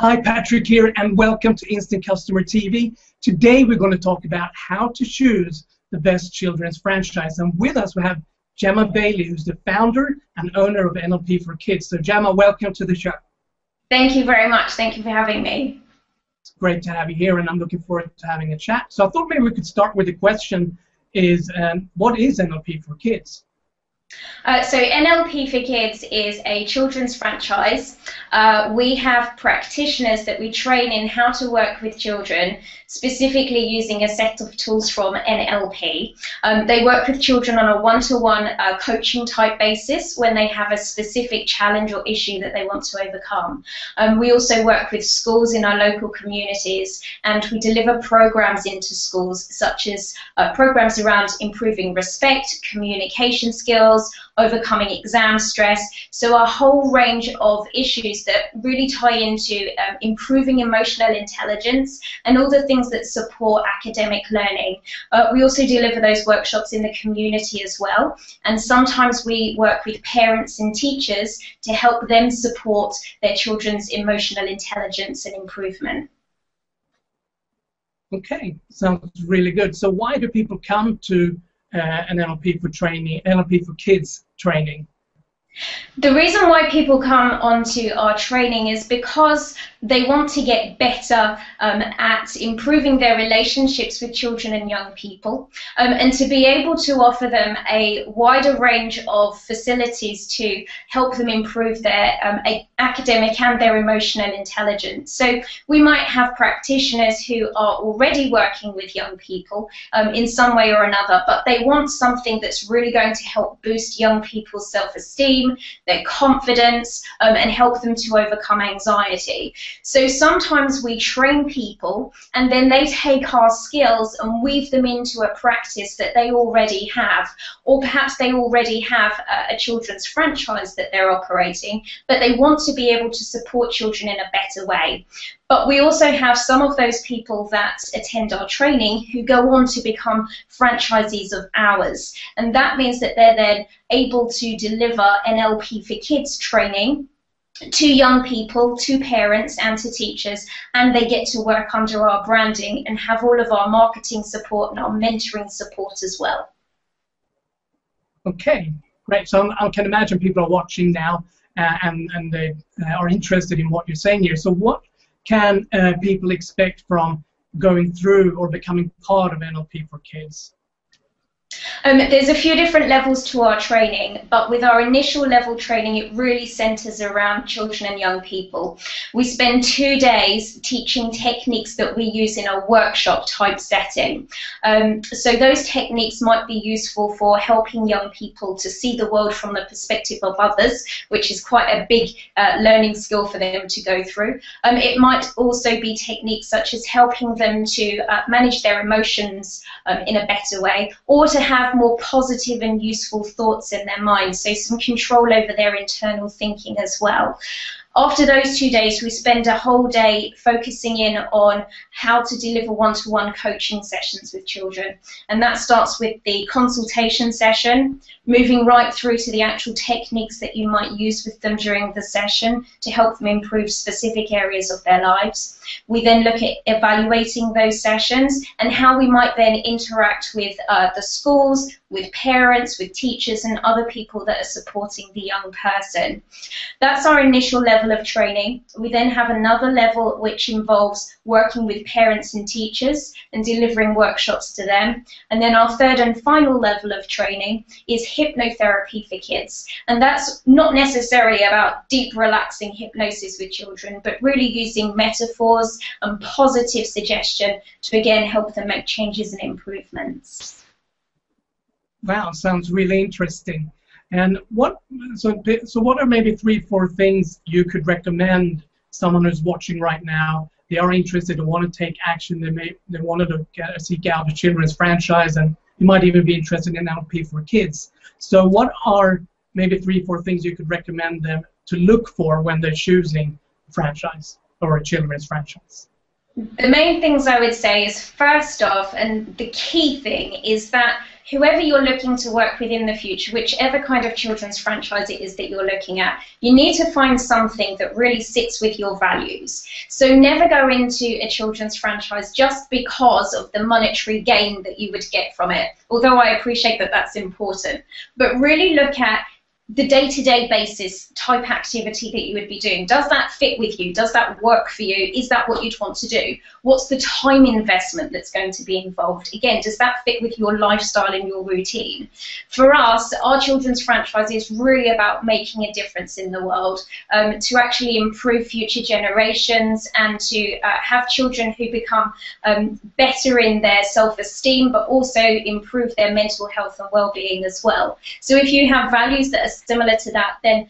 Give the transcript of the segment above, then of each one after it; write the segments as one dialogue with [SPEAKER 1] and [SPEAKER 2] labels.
[SPEAKER 1] Hi, Patrick here, and welcome to Instant Customer TV. Today we're going to talk about how to choose the best children's franchise. And with us we have Gemma Bailey, who's the founder and owner of NLP for Kids. So Gemma, welcome to the show.
[SPEAKER 2] Thank you very much. Thank you for having me.
[SPEAKER 1] It's great to have you here, and I'm looking forward to having a chat. So I thought maybe we could start with the question is, what is NLP for Kids?
[SPEAKER 2] So NLP for Kids is a children's franchise. We have practitioners that we train in how to work with children, specifically using a set of tools from NLP. They work with children on a one-to-one coaching type basis when they have a specific challenge or issue that they want to overcome. We also work with schools in our local communities, and we deliver programs into schools such as programs around improving respect, communication skills, overcoming exam stress, so a whole range of issues that really tie into improving emotional intelligence and all the things that support academic learning. We also deliver those workshops in the community as well, and sometimes we work with parents and teachers to help them support their children's emotional intelligence and improvement.
[SPEAKER 1] Okay, sounds really good. So why do people come to an NLP for Kids training?
[SPEAKER 2] The reason why people come onto our training is because they want to get better at improving their relationships with children and young people, and to be able to offer them a wider range of facilities to help them improve their academic and their emotional intelligence. So we might have practitioners who are already working with young people in some way or another, but they want something that's really going to help boost young people's self-esteem, their confidence, and help them to overcome anxiety. So sometimes we train people and then they take our skills and weave them into a practice that they already have, or perhaps they already have a children's franchise that they're operating, but they want to be able to support children in a better way. But we also have some of those people that attend our training who go on to become franchisees of ours. And that means that they're then able to deliver NLP for Kids training to young people, to parents and to teachers, and they get to work under our branding and have all of our marketing support and our mentoring support as well.
[SPEAKER 1] Okay, great. So I can imagine people are watching now and they are interested in what you're saying here. So what can people expect from going through or becoming part of NLP for Kids?
[SPEAKER 2] There's a few different levels to our training, but with our initial level training, it really centers around children and young people. We spend 2 days teaching techniques that we use in a workshop type setting. So those techniques might be useful for helping young people to see the world from the perspective of others, which is quite a big learning skill for them to go through. It might also be techniques such as helping them to manage their emotions in a better way, or to have more positive and useful thoughts in their minds, so some control over their internal thinking as well. After those 2 days, we spend a whole day focusing in on how to deliver one-to-one coaching sessions with children. And that starts with the consultation session, moving right through to the actual techniques that you might use with them during the session to help them improve specific areas of their lives. We then look at evaluating those sessions and how we might then interact with the schools, with parents, with teachers and other people that are supporting the young person. That's our initial level of training. We then have another level which involves working with parents and teachers and delivering workshops to them. And then our third and final level of training is hypnotherapy for kids. And that's not necessarily about deep relaxing hypnosis with children, but really using metaphors and positive suggestion to again help them make changes and improvements.
[SPEAKER 1] Wow, sounds really interesting. And what are maybe 3-4 things you could recommend someone who's watching right now? They are interested and want to take action. They wanted to seek out a children's franchise, and you might even be interested in NLP for Kids. So what are maybe 3-4 things you could recommend them to look for when they're choosing a franchise or a children's franchise?
[SPEAKER 2] The main things I would say is, first off, and the key thing is that whoever you're looking to work with in the future, whichever kind of children's franchise it is that you're looking at, you need to find something that really sits with your values. So never go into a children's franchise just because of the monetary gain that you would get from it, although I appreciate that that's important. But really look at the day-to-day basis type activity that you would be doing. Does that fit with you? Does that work for you? Is that what you'd want to do? What's the time investment that's going to be involved? Again, does that fit with your lifestyle and your routine? For us, our children's franchise is really about making a difference in the world, to actually improve future generations and to have children who become better in their self-esteem, but also improve their mental health and well-being as well. So if you have values that are similar to that, then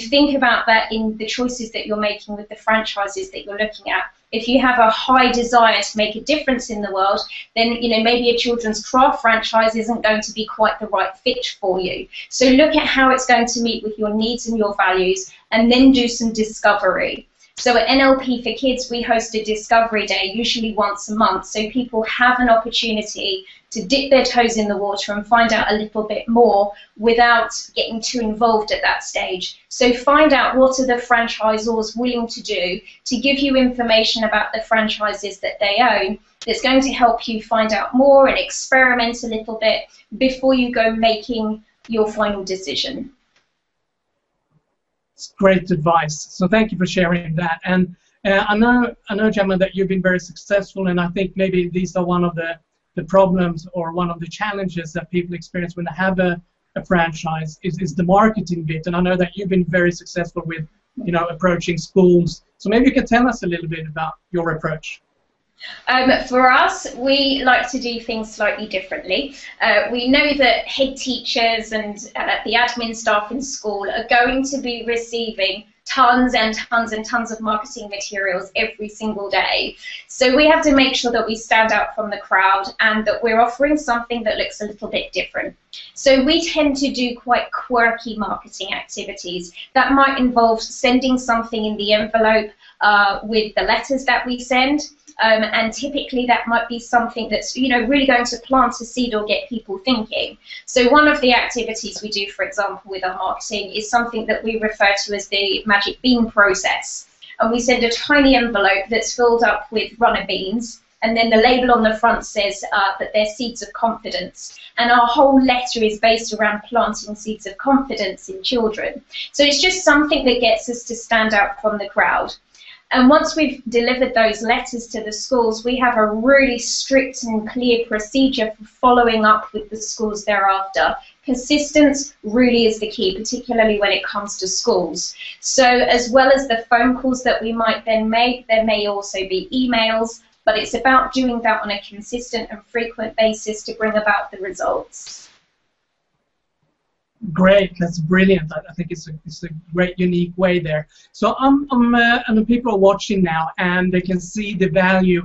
[SPEAKER 2] think about that in the choices that you're making with the franchises that you're looking at. If you have a high desire to make a difference in the world, then maybe a children's craft franchise isn't going to be quite the right fit for you. So look at how it's going to meet with your needs and your values, and then do some discovery. So at NLP for Kids, we host a Discovery Day, usually once a month, so people have an opportunity to dip their toes in the water and find out a little bit more without getting too involved at that stage. So find out what are the franchisors willing to do to give you information about the franchises that they own that's going to help you find out more and experiment a little bit before you go making your final decision.
[SPEAKER 1] It's great advice. So thank you for sharing that. And I know, Gemma, that you've been very successful, and I think maybe these are one of the problems or one of the challenges that people experience when they have a franchise is the marketing bit. And I know that you've been very successful with approaching schools. So maybe you can tell us a little bit about your approach.
[SPEAKER 2] For us, we like to do things slightly differently. We know that head teachers and the admin staff in school are going to be receiving tons and tons and tons of marketing materials every single day. So we have to make sure that we stand out from the crowd and that we're offering something that looks a little bit different. So we tend to do quite quirky marketing activities. That might involve sending something in the envelope with the letters that we send. And typically that might be something that's really going to plant a seed or get people thinking. So one of the activities we do, for example, with our marketing is something that we refer to as the magic bean process. And we send a tiny envelope that's filled up with runner beans, and then the label on the front says that they're seeds of confidence. And our whole letter is based around planting seeds of confidence in children. So it's just something that gets us to stand out from the crowd. And once we've delivered those letters to the schools, we have a really strict and clear procedure for following up with the schools thereafter. Persistence really is the key, particularly when it comes to schools. So as well as the phone calls that we might then make, there may also be emails, but it's about doing that on a consistent and frequent basis to bring about the results.
[SPEAKER 1] Great, that's brilliant. I think it's a great, unique way there. So and the people are watching now, and they can see the value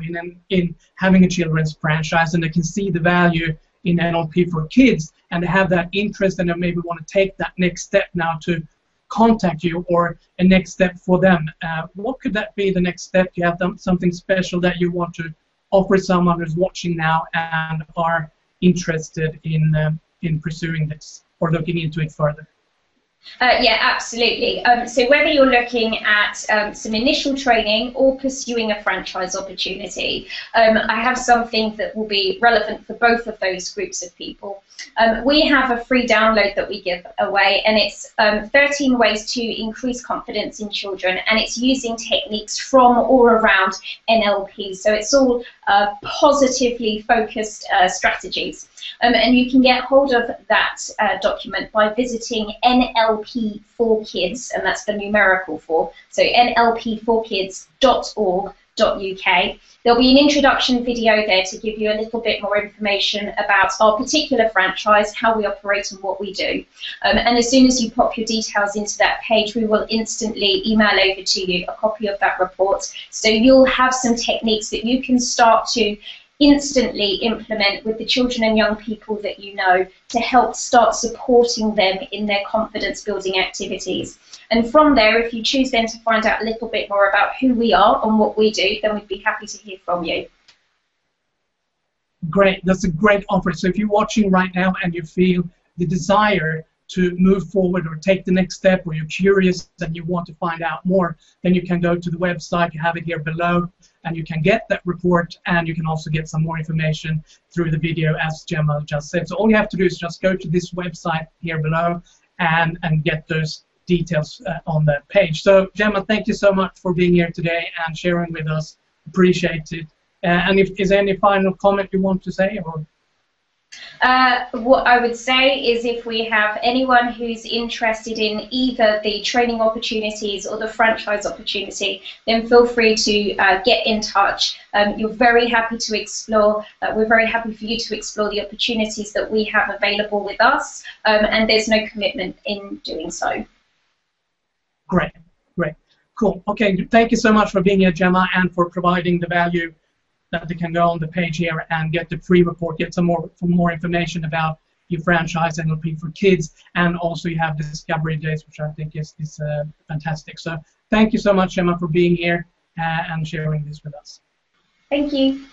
[SPEAKER 1] in having a children's franchise, and they can see the value in NLP for Kids, and they have that interest, and they maybe want to take that next step now to contact you, or a next step for them. What could that be, the next step? Do you have something special that you want to offer someone who's watching now and are interested in pursuing this or looking into it further?
[SPEAKER 2] Yeah, absolutely. So whether you're looking at some initial training or pursuing a franchise opportunity, I have something that will be relevant for both of those groups of people. We have a free download that we give away, and it's 13 ways to increase confidence in children, and it's using techniques from or around NLP. So it's all positively focused strategies. And you can get hold of that document by visiting NLP for Kids, and that's the numerical 4, so nlp4kids.org.uk. There'll be an introduction video there to give you a little bit more information about our particular franchise, how we operate and what we do. And as soon as you pop your details into that page, we will instantly email over to you a copy of that report. So you'll have some techniques that you can start to instantly implement with the children and young people that you know to help start supporting them in their confidence building activities. And from there, if you choose then to find out a little bit more about who we are and what we do, then we'd be happy to hear from you.
[SPEAKER 1] Great, that's a great offer. So if you're watching right now and you feel the desire to move forward or take the next step, or you're curious and you want to find out more, then you can go to the website. You have it here below, and you can get that report, and you can also get some more information through the video, as Gemma just said. So all you have to do is just go to this website here below and get those details on the page. So Gemma, thank you so much for being here today and sharing with us. Appreciate it. And if is there any final comment you want to say, or?
[SPEAKER 2] What I would say is, if we have anyone who's interested in either the training opportunities or the franchise opportunity, then feel free to get in touch. You're very happy to explore. We're very happy for you to explore the opportunities that we have available with us, and there's no commitment in doing so.
[SPEAKER 1] Great, great, cool. Okay, thank you so much for being here, Gemma, and for providing the value that they can go on the page here and get the free report, get some more information about your franchise NLP for kids, and also you have Discovery Days, which I think is fantastic. So thank you so much, Gemma, for being here and sharing this with us.
[SPEAKER 2] Thank you.